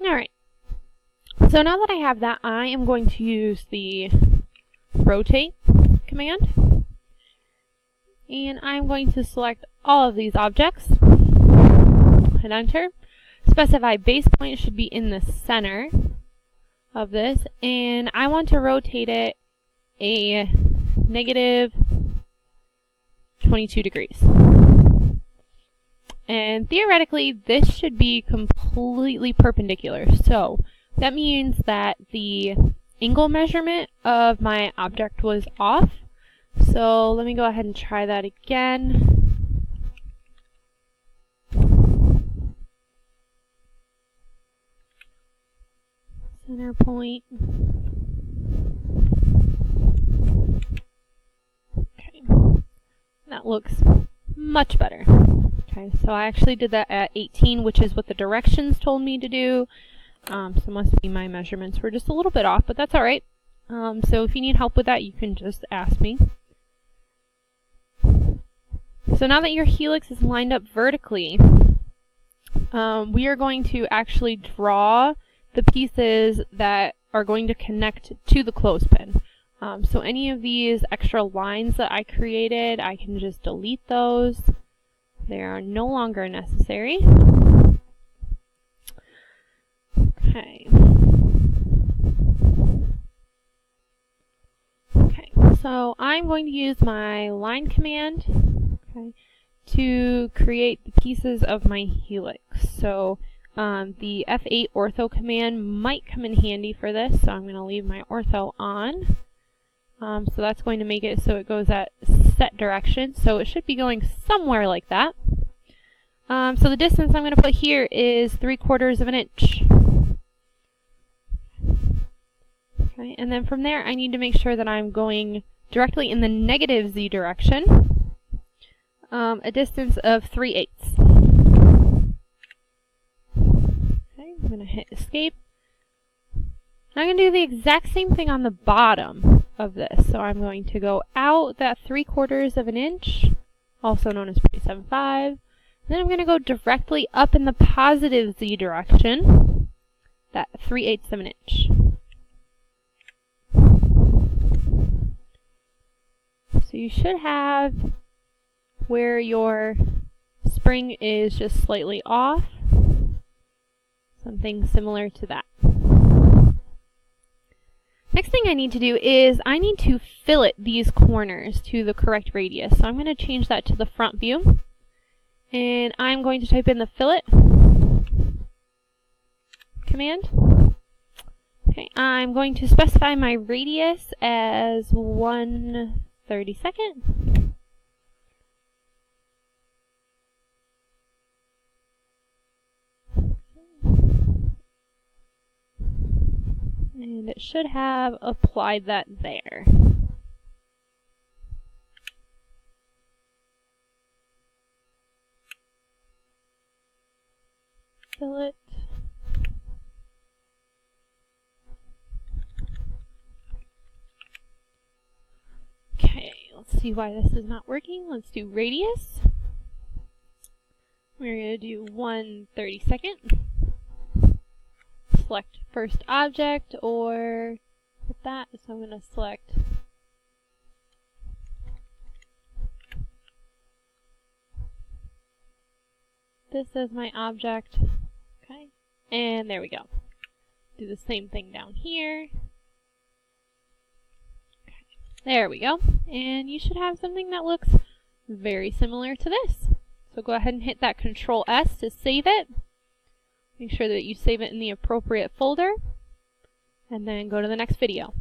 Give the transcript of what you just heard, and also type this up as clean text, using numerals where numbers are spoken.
Alright, so now that I have that, I am going to use the rotate command. And I'm going to select all of these objects, hit enter. Specify base point should be in the center of this, and I want to rotate it a negative 22 degrees. And theoretically, this should be completely perpendicular. So that means that the angle measurement of my object was off. So let me go ahead and try that again. Center point. Okay, that looks much better. Okay, so I actually did that at 18, which is what the directions told me to do. So must be my measurements were just a little bit off, but that's alright. So if you need help with that, you can just ask me. So now that your helix is lined up vertically, we are going to actually draw the pieces that are going to connect to the clothespin. So any of these extra lines that I created, I can just delete those. They are no longer necessary. Okay. Okay, so I'm going to use my line command, okay, to create the pieces of my helix. So the F8 ortho command might come in handy for this, so I'm going to leave my ortho on. So that's going to make it so it goes at set direction, so it should be going somewhere like that. So the distance I'm going to put here is 3/4 of an inch. Okay, and then from there I need to make sure that I'm going directly in the negative z direction, a distance of 3/8. Okay, I'm going to hit escape. Now I'm going to do the exact same thing on the bottom of this. So I'm going to go out that 3/4 of an inch, also known as 0.75. Then I'm going to go directly up in the positive z direction, that 3/8 of an inch. So you should have where your spring is just slightly off, something similar to that. Next thing I need to do is I need to fillet these corners to the correct radius. So I'm going to change that to the front view. And I'm going to type in the fillet command. Okay, I'm going to specify my radius as 1/32. And it should have applied that there. Fillet. Okay, let's see why this is not working. Let's do radius. We're going to do 1/32. Select first object or with that, so I'm going to select this as my object. Okay, and there we go. Do the same thing down here. Okay, there we go. And you should have something that looks very similar to this. So go ahead and hit that Control S to save it. Make sure that you save it in the appropriate folder, and then go to the next video.